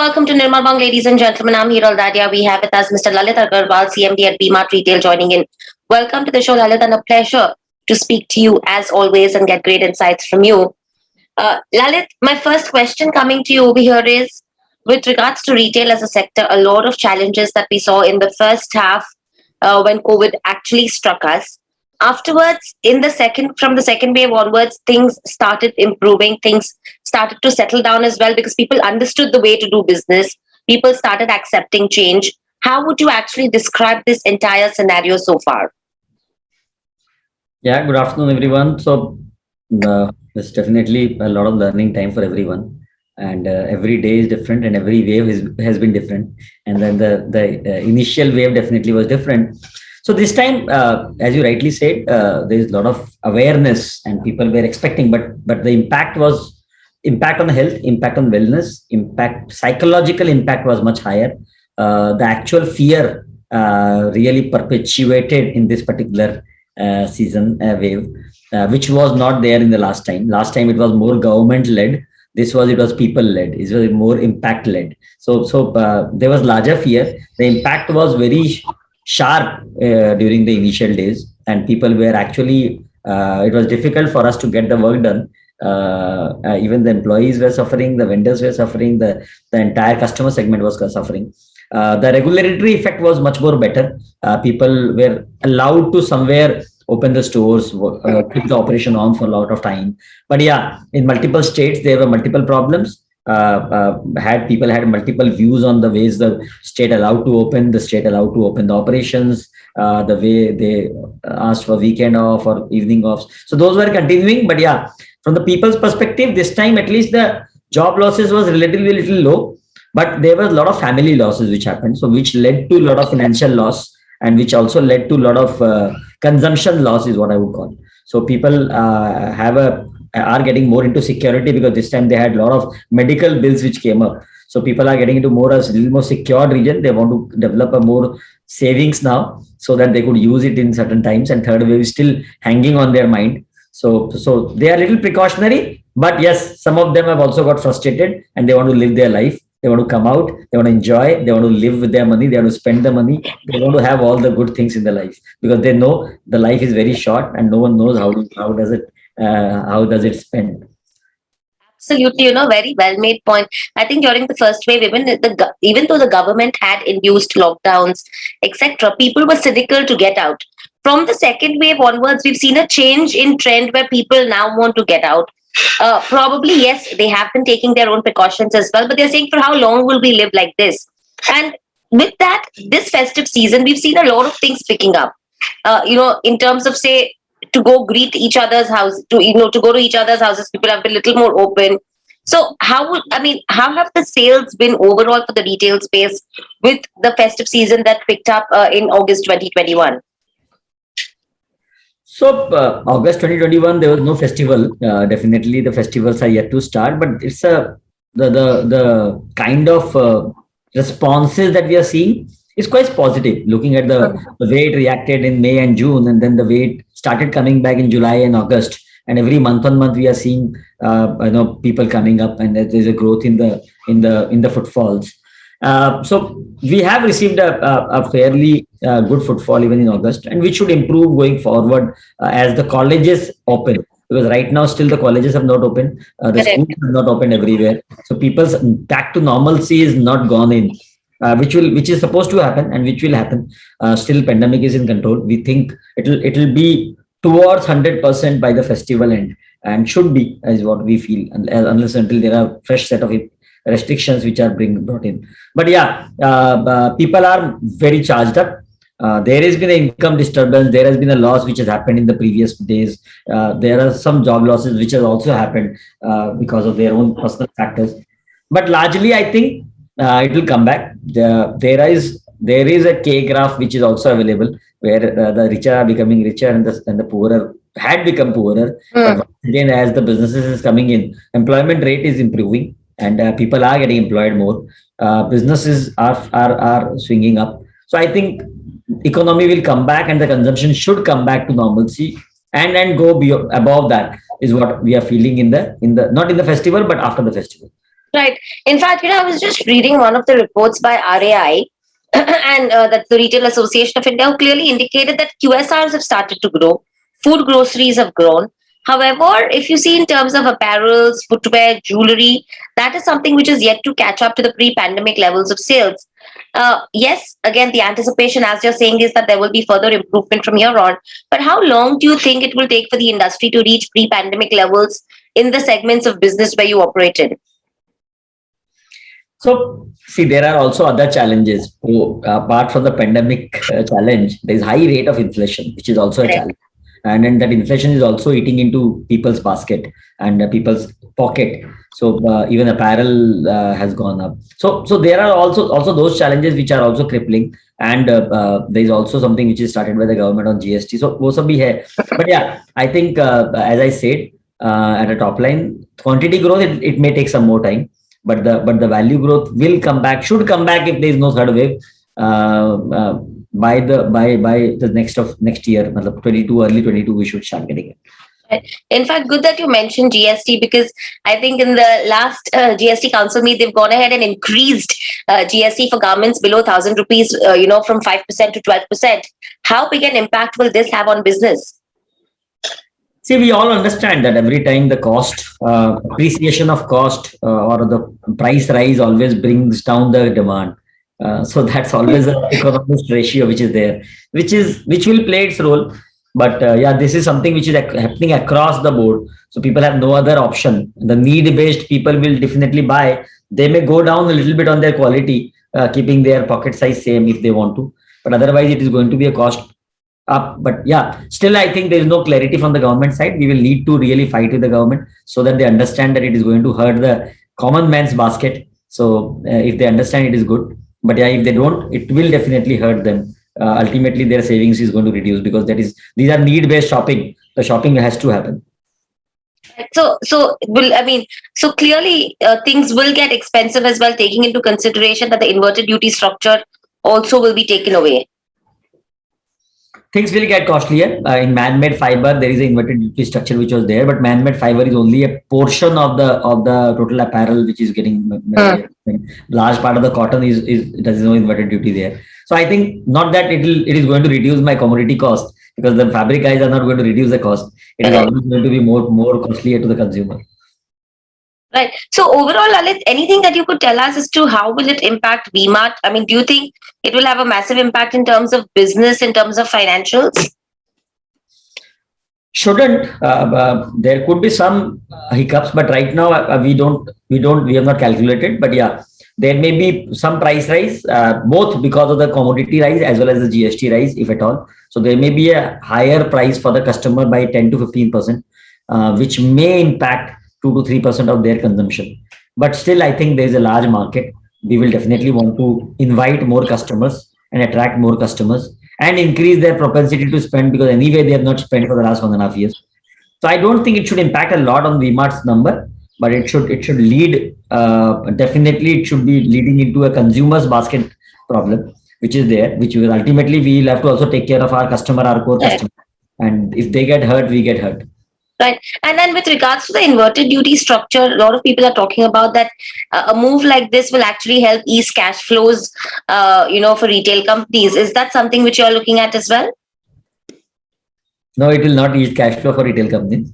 welcome to Nirmal Bang, ladies and gentlemen. I'm Hiral Dadia. We have with us Mr. Lalit Agarwal, CMD at BMart Retail, joining in. Welcome to the show, Lalit, and a pleasure to speak to you as always and get great insights from you. Lalit, my first question coming to you over here is with regards to retail as a sector, a lot of challenges that we saw in the first half when COVID actually struck us. Afterwards, from the second wave onwards, things started improving. Things started to settle down as well because people understood the way to do business. People started accepting change. How would you actually describe this entire scenario so far? Yeah, good afternoon, everyone. It's definitely a lot of learning time for everyone, and every day is different, and every wave has been different. And then the initial wave definitely was different. So this time, as you rightly said, there is a lot of awareness, and people were expecting, but the impact was impact on health, impact on wellness, impact psychological impact was much higher. The actual fear really perpetuated in this particular season wave, which was not there in the last time. Last time it was more government led. It was people led. It was more impact led. So there was larger fear. The impact was very sharp during the initial days, and people were actually. It was difficult for us to get the work done. Even the employees were suffering, the vendors were suffering, the entire customer segment was suffering. The regulatory effect was much more better. People were allowed to somewhere open the stores, keep the operation on for a lot of time. But yeah, in multiple states there were multiple problems. Had people had multiple views on the ways the state allowed to open, the state allowed to open the operations, the way they asked for weekend off or evening offs. So those were continuing. But yeah, from the people's perspective, this time at least the job losses was relatively little low, but there was a lot of family losses which happened, so which led to a lot of financial loss, and which also led to a lot of consumption loss is what I would call. So people have a are getting more into security because this time they had a lot of medical bills which came up. So people are getting into more a little more secured region. They want to develop a more savings now so that they could use it in certain times. And third wave is still hanging on their mind. So they are a little precautionary, but yes, some of them have also got frustrated and they want to live their life. They want to come out, they want to enjoy, they want to live with their money, they want to spend the money, they want to have all the good things in their life because they know the life is very short and no one knows how does it spend. Absolutely, very well made point. I think during the first wave, even though the government had induced lockdowns, etc., people were cynical to get out. From the second wave onwards, we've seen a change in trend where people now want to get out. Probably yes, they have been taking their own precautions as well, but they're saying, for how long will we live like this? And with that, this festive season, we've seen a lot of things picking up. In terms of, say, to go greet each other's house, to go to each other's houses, people have been a little more open. So how have the sales been overall for the retail space with the festive season that picked up in August 2021? August 2021, there was no festival. Definitely, the festivals are yet to start, but it's the kind of responses that we are seeing is quite positive. Looking at the way it reacted in May and June, and then the way it started coming back in July and August, and every month on month we are seeing people coming up, and there's a growth in the footfalls. So we have received a fairly good footfall even in August, and which should improve going forward as the colleges open. Because right now, still the colleges have not opened, the schools have not opened everywhere. So people's back to normalcy is not gone in, which is supposed to happen and which will happen. Still, pandemic is in control. We think it'll be towards 100% by the festival end, and should be is what we feel, unless until there are fresh set of restrictions which are being brought in. But yeah, people are very charged up. There has been an income disturbance. There has been a loss which has happened in the previous days. There are some job losses which has also happened because of their own personal factors. But largely, I think it will come back. There is a K graph which is also available where the richer are becoming richer and the poorer had become poorer. But once again, as the businesses is coming in, employment rate is improving and people are getting employed more. Businesses are swinging up. So I think economy will come back and the consumption should come back to normalcy and go above that is what we are feeling in the not in the festival but after the festival. Right. In fact, I was just reading one of the reports by RAI, and that's the Retail Association of India, who clearly indicated that QSRs have started to grow, food groceries have grown. However, if you see in terms of apparels, footwear, jewelry, that is something which is yet to catch up to the pre-pandemic levels of sales. Yes, again, the anticipation, as you're saying, is that there will be further improvement from here on. But how long do you think it will take for the industry to reach pre-pandemic levels in the segments of business where you operated? So, see, there are also other challenges. So, apart from the pandemic challenge, there is high rate of inflation, which is also a Correct. challenge. And then that inflation is also eating into people's basket and people's pocket. So even apparel has gone up. So there are also those challenges which are also crippling. And there is also something which is started by the government on GST. So wo sab bhi hai. But yeah, I think as I said, at a top line, quantity growth it may take some more time, but the value growth will come back, should come back if there is no third wave uh, uh, by the next year, matlab 22, early 22, we should start getting it. In fact, good that you mentioned GST, because I think in the last GST Council meet, they've gone ahead and increased GST for garments below 1,000 rupees, from 5% to 12%. How big an impact will this have on business? See, we all understand that every time the cost, appreciation of cost or the price rise always brings down the demand. So that's always an economist ratio which is there, which will play its role. But yeah, this is something which is happening across the board. So people have no other option. The need-based people will definitely buy. They may go down a little bit on their quality, keeping their pocket size same if they want to. But otherwise, it is going to be a cost up. But yeah, still, I think there is no clarity from the government side. We will need to really fight with the government so that they understand that it is going to hurt the common man's basket. So if they understand, it is good. But yeah, if they don't, it will definitely hurt them. Ultimately, their savings is going to reduce because these are need-based shopping. The shopping has to happen. So clearly things will get expensive as well, taking into consideration that the inverted duty structure also will be taken away. Things will get costlier. In man-made fiber, there is an inverted duty structure which was there, but man-made fiber is only a portion of the total apparel which is getting large part of the cotton is there is no inverted duty there. So I think not that it is going to reduce my commodity cost, because the fabric guys are not going to reduce the cost. It is always going to be more costlier to the consumer. Right. So overall, Lalit, anything that you could tell us as to how will it impact VMart? I mean, do you think it will have a massive impact in terms of business, in terms of financials? Shouldn't. There could be some hiccups, but right now we have not calculated. But yeah, there may be some price rise, both because of the commodity rise as well as the GST rise, if at all. So there may be a higher price for the customer by 10 to 15%, which may impact 2 to 3% of their consumption. But still, I think there is a large market. We will definitely want to invite more customers and attract more customers and increase their propensity to spend, because anyway they have not spent for the last 1.5 years. So I don't think it should impact a lot on VMart's number, but it should lead, definitely it should be leading into a consumer's basket problem, which is there, which will ultimately we'll have to also take care of our core Right. customer. And if they get hurt, we get hurt. Right. And then with regards to the inverted duty structure, a lot of people are talking about that a move like this will actually help ease cash flows, for retail companies. Is that something which you're looking at as well? No, it will not ease cash flow for retail companies.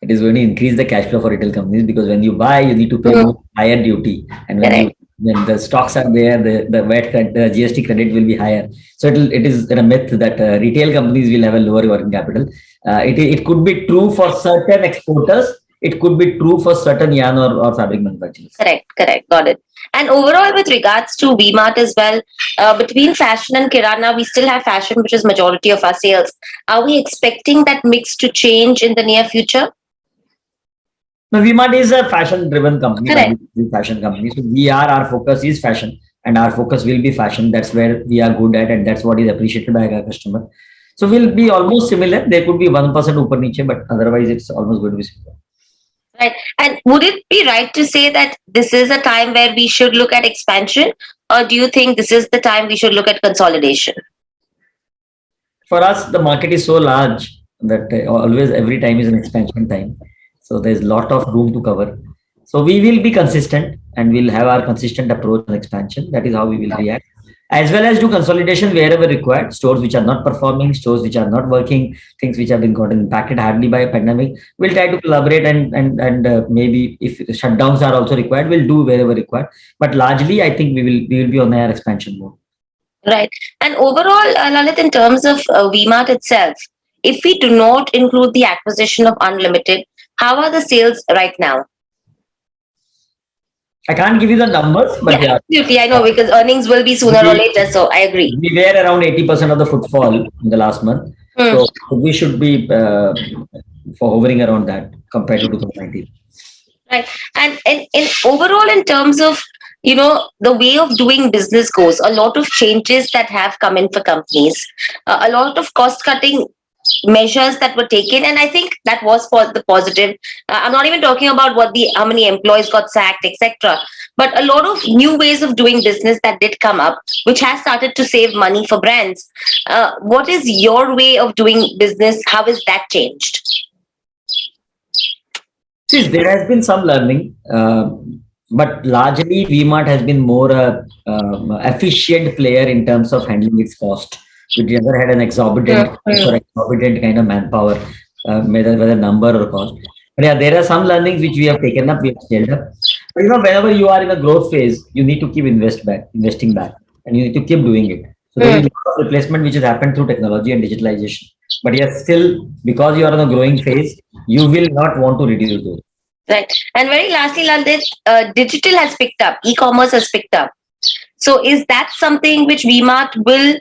It is going to increase the cash flow for retail companies, because when you buy, you need to pay more higher duty, and Correct. when the stocks are there, the the GST credit will be higher. So it is a myth that retail companies will have a lower working capital. It could be true for certain exporters. It could be true for certain yarn or fabric manufacturers. Correct. Got it. And overall, with regards to VMart as well, between fashion and Kirana, we still have fashion, which is majority of our sales. Are we expecting that mix to change in the near future? Now, VMart is a fashion-driven company, Correct. fashion company. So our focus is fashion, and our focus will be fashion. That's where we are good at, and that's what is appreciated by our customer. So we'll be almost similar. There could be 1% upper niche, but otherwise it's almost going to be similar. Right. And would it be right to say that this is a time where we should look at expansion, or do you think this is the time we should look at consolidation? For us, the market is so large that always every time is an expansion time. So there's a lot of room to cover. So we will be consistent and we'll have our consistent approach and expansion. That is how we will react. As well as do consolidation wherever required. Stores which are not performing, stores which are not working, things which have been gotten impacted hardly by a pandemic. We'll try to collaborate and maybe if shutdowns are also required, we'll do wherever required. But largely, I think we will be on our expansion mode. Right. And overall, Lalit, in terms of VMart itself, if we do not include the acquisition of Unlimited, how are the sales right now? I can't give you the numbers, but Yeah, yeah, absolutely. I know because earnings will be sooner or later. So I agree. we were around 80% of the footfall in the last month. Hmm. So we should be for hovering around that compared to 2019. Right. And in overall, in terms of the way of doing business goes, a lot of changes that have come in for companies, a lot of cost cutting measures that were taken, and I think that was for the positive. I'm not even talking about how many employees got sacked, etc. But a lot of new ways of doing business that did come up, which has started to save money for brands. What is your way of doing business? How has that changed? See, there has been some learning, but largely VMart has been more a efficient player in terms of handling its cost. We never had an exorbitant Mhm. or exorbitant kind of manpower, whether number or cost. But yeah, there are some learnings which we have taken up, we have scaled up. But whenever you are in a growth phase, you need to keep investing back, and you need to keep doing it. So there is a lot of replacement which has happened through technology and digitalization. But yes, still because you are in a growing phase, you will not want to reduce those. Right. And very lastly, Lalit, digital has picked up, e-commerce has picked up. So is that something which VMart will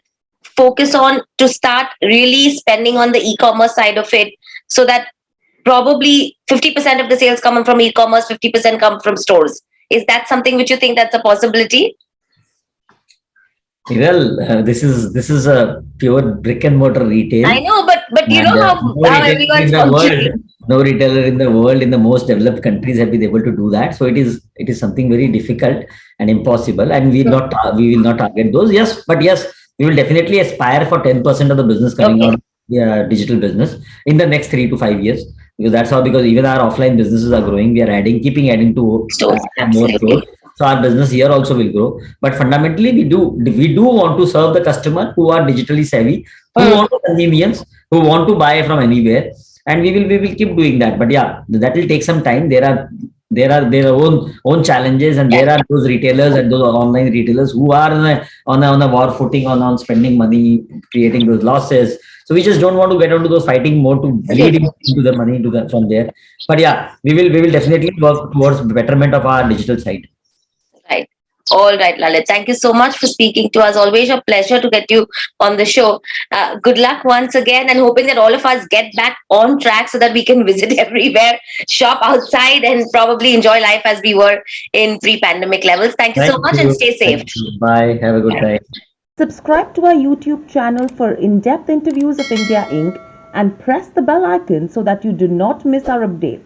focus on to start really spending on the e-commerce side of it, so that probably 50% of the sales come from e-commerce, 50% come from stores? Is that something which you think that's a possibility? Well, this is a pure brick and mortar retail, I know, but you and know how everyone's functioning. no retailer in the world in the most developed countries have been able to do that. So it is something very difficult and impossible, and we will not target those. Yes, but yes, we will definitely aspire for 10% of the business coming Okay. out of digital business in the next 3 to 5 years. Because that's how, because even our offline businesses are growing, we are keeping adding to Stores, more stores. absolutely. So our business here also will grow. But fundamentally, we do want to serve the customer who are digitally savvy, who Hmm. want convenience, who want to buy from anywhere, and we will keep doing that. But yeah, that will take some time. There are their own challenges, and there are those retailers and those online retailers who are on a war footing on spending money, creating those losses. So we just don't want to get into those fighting more to bleed into the money from there. But yeah, we will definitely work towards betterment of our digital side. Right. All right, Lalit. Thank you so much for speaking to us. Always a pleasure to get you on the show. Good luck once again, and hoping that all of us get back on track so that we can visit everywhere, shop outside, and probably enjoy life as we were in pre-pandemic levels. Thank you so Thank much, and you. stay safe. Thank you. Bye. Have a good time. Subscribe to our YouTube channel for in depth interviews of India Inc. and press the bell icon so that you do not miss our updates.